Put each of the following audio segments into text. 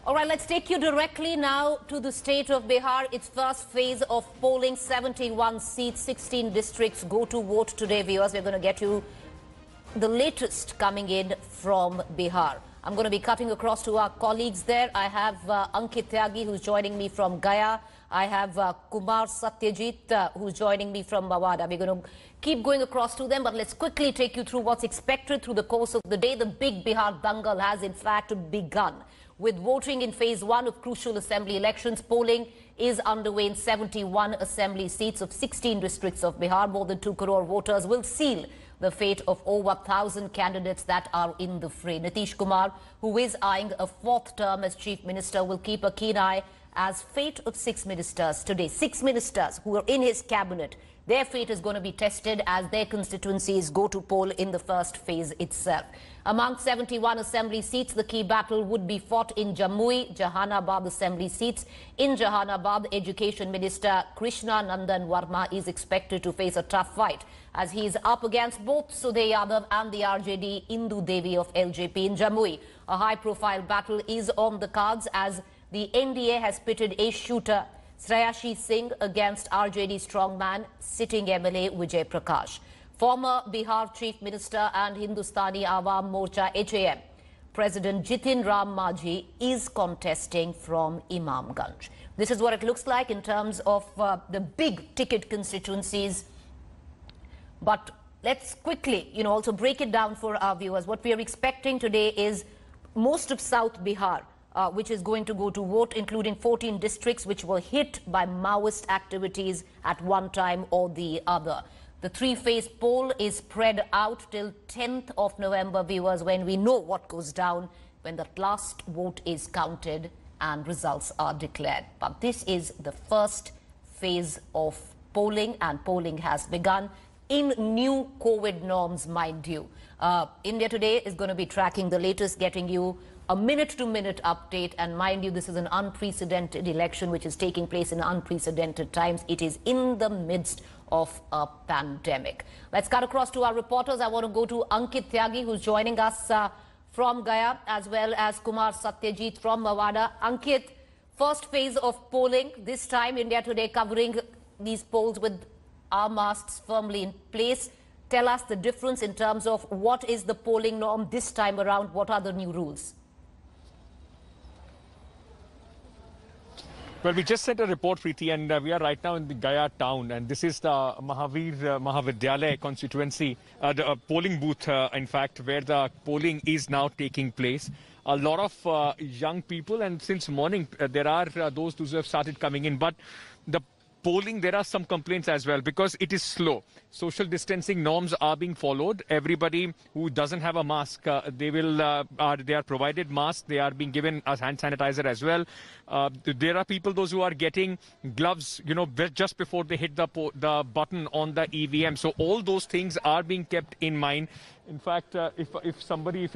All right, let's take you directly now to the state of Bihar. Its first phase of polling, 71 seats, 16 districts go to vote today, viewers. We're going to get you the latest coming in from Bihar. I'm going to be cutting across to our colleagues there. I have Ankit Tyagi, who's joining me from Gaya. I have Kumar Satyajit, who's joining me from Mawada. We're going to keep going across to them, but let's quickly take you through what's expected through the course of the day. The big Bihar dangal has in fact begun. With voting in phase 1 of crucial assembly elections, polling is underway in 71 assembly seats of 16 districts of Bihar. More than 2 crore voters will seal the fate of over 1,000 candidates that are in the fray. Nitish Kumar, who is eyeing a 4th term as Chief Minister, will keep a keen eye as fate of 6 ministers today. 6 ministers who are in his cabinet. Their fate is going to be tested as their constituencies go to poll in the first phase itself. Among 71 assembly seats, the key battle would be fought in Jamui, Jahanabad assembly seats. In Jahanabad, Education Minister Krishna Nandan Verma is expected to face a tough fight as he is up against both Sudhir Yadav and the RJD Indu Devi of LJP. In Jamui, a high-profile battle is on the cards as the NDA has pitted ace shooter Shreyashi Singh against RJD strongman sitting MLA Vijay Prakash. Former Bihar Chief Minister and Hindustani Awam Morcha HAM President Jitin Ram Majhi is contesting from Imamganj. This is what it looks like in terms of the big ticket constituencies. But let's quickly, also break it down for our viewers. What we are expecting today is most of South Bihar, which is going to go to vote, including 14 districts which were hit by Maoist activities at one time or the other. The 3-phase poll is spread out till 10th of November, viewers, when we know what goes down, when the last vote is counted and results are declared. But this is the first phase of polling, and polling has begun in new COVID norms, mind you. India Today is going to be tracking the latest, getting you a minute-to-minute update. And mind you, this is an unprecedented election which is taking place in unprecedented times. It is in the midst of a pandemic. Let's cut across to our reporters. I want to go to Ankit Tyagi, who's joining us from Gaya, as well as Kumar Satyajit from Mawada. Ankit, first phase of polling. This time, India Today covering these polls with our masks firmly in place. Tell us the difference in terms of what is the polling norm this time around. What are the new rules? Well, we just sent a report, Preeti, and we are right now in the Gaya town, and this is the Mahavir Mahavidyalaya constituency, the polling booth, in fact, where the polling is now taking place. A lot of young people, and since morning, there are those who have started coming in, but the polling, there are some complaints as well because it is slow. Social distancing norms are being followed. Everybody who doesn't have a mask, they are provided masks. They are being given a hand sanitizer as well. There are people, those who are getting gloves, just before they hit the button on the EVM. So all those things are being kept in mind. In fact, if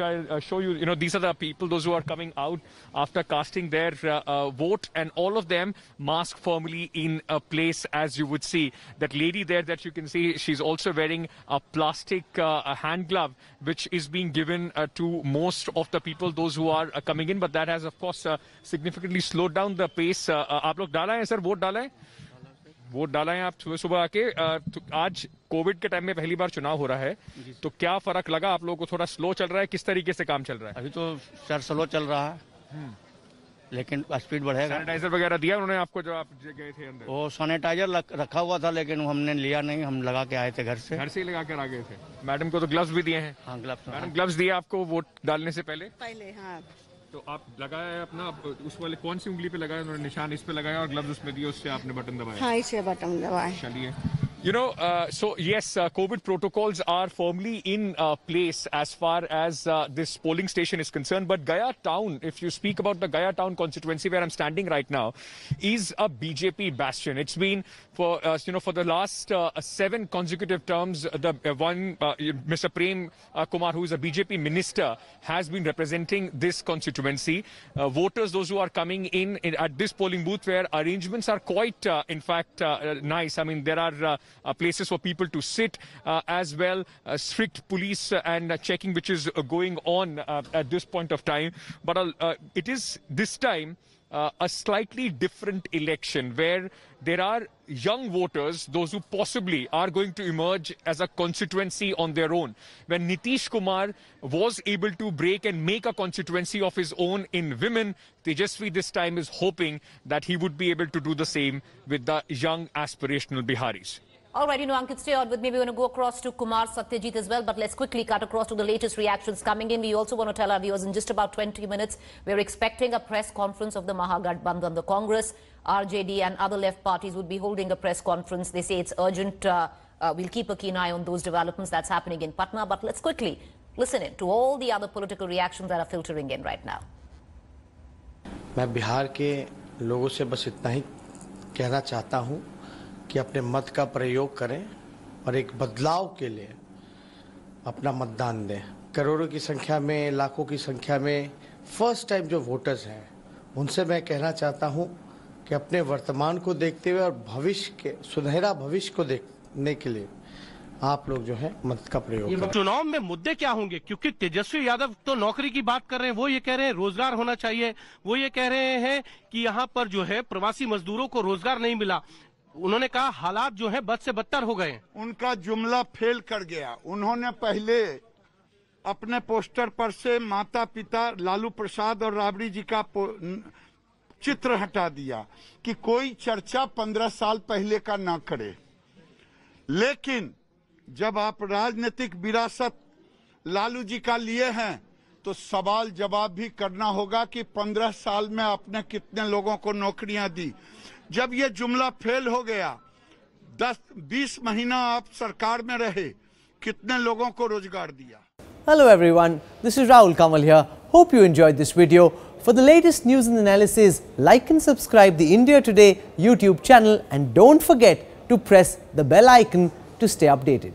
I show you, these are the people, those who are coming out after casting their vote, and all of them masked firmly in a place, as you would see. That lady there that you can see, she's also wearing a plastic hand glove, which is being given to most of the people, those who are coming in. But that has, of course, significantly slowed down the pace. आप लोग डाला है, sir, vote डाला है? Vote डाला है आप सुबह सुबह आके? तो आज कोविड के टाइम में पहली बार चुनाव हो रहा है, तो क्या फर्क लगा आप लोगों को? थोड़ा स्लो चल रहा है, किस तरीके से काम चल रहा है? अभी तो सर स्लो चल रहा है, लेकिन स्पीड बढ़ेगा। सैनिटाइजर वगैरह दिया उन्होंने आपको जब आप गए थे अंदर? वो सैनिटाइजर रखा हुआ था, लेकिन हमने लिया नहीं, हम लगा के आए थे घर से। घर से ही लगा कर आ गए थे। मैडम को तो ग्लव्स भी दिए हैं? हाँ, ग्लव्स। मैडम ग्लव्स दिए आपको वोट डालने से पहले? हाँ। तो आप लगाया अपना, उस वाले कौन सी उंगली पे लगाया उन्होंने? निशान इस पे लगाया और ग्लव्स उसमें दिए, उससे आपने बटन दबाया? हाँ, इसे बटन दबाया। चलिए। So yes, COVID protocols are firmly in place as far as this polling station is concerned. But Gaya town, if you speak about the Gaya town constituency where I'm standing right now, is a BJP bastion. It's been for for the last 7 consecutive terms. The Mr. Prem Kumar, who is a BJP minister, has been representing this constituency. Voters, those who are coming in at this polling booth, where arrangements are quite, in fact, nice. I mean, there are places for people to sit, as well strict police and checking which is going on at this point of time. But it is this time a slightly different election where there are young voters, those who possibly are going to emerge as a constituency on their own. When Nitish Kumar was able to break and make a constituency of his own in women, Tejasvi this time is hoping that he would be able to do the same with the young aspirational Biharis. All right, Ankit, stay on with me. We're going to go across to Kumar Satyajit as well, but let's quickly cut across to the latest reactions coming in. We also want to tell our viewers in just about 20 minutes, we're expecting a press conference of the Mahagathbandhan. The Congress, RJD and other left parties would be holding a press conference. They say it's urgent. We'll keep a keen eye on those developments that's happening in Patna, but let's quickly listen in to all the other political reactions that are filtering in right now. मैं बिहार के लोगों से बस इतना ही कहना चाहता हूं कि अपने मत का प्रयोग करें और एक बदलाव के लिए अपना मतदान दें। करोड़ों की संख्या में, लाखों की संख्या में फर्स्ट टाइम जो वोटर्स हैं, उनसे मैं कहना चाहता हूं कि अपने वर्तमान को देखते हुए और भविष्य के सुनहरा भविष्य को देखने के लिए आप लोग जो है मत का प्रयोग करें। चुनाव में मुद्दे क्या होंगे? क्योंकि तेजस्वी यादव तो नौकरी की बात कर रहे हैं, वो ये कह रहे हैं रोजगार होना चाहिए, वो ये कह रहे हैं कि यहाँ पर जो है प्रवासी मजदूरों को रोजगार नहीं मिला। उन्होंने कहा हालात जो है बद से बदतर हो गए। उनका जुमला फेल कर गया। उन्होंने पहले अपने पोस्टर पर से माता पिता लालू प्रसाद और राबड़ी जी का चित्र हटा दिया कि कोई चर्चा 15 साल पहले का ना करे। लेकिन जब आप राजनीतिक विरासत लालू जी का लिए हैं तो सवाल जवाब भी करना होगा कि 15 साल में आपने कितने लोगों को नौकरियां दी। जब ये जुमला फेल हो गया, 10-20 महीना आप सरकार में रहे, कितने लोगों को रोजगार दिया? Hello everyone, this is Rahul Kamal here. Hope you enjoyed this video. For the latest news and analysis, like and subscribe the India Today YouTube channel and don't forget to press the bell icon to stay updated.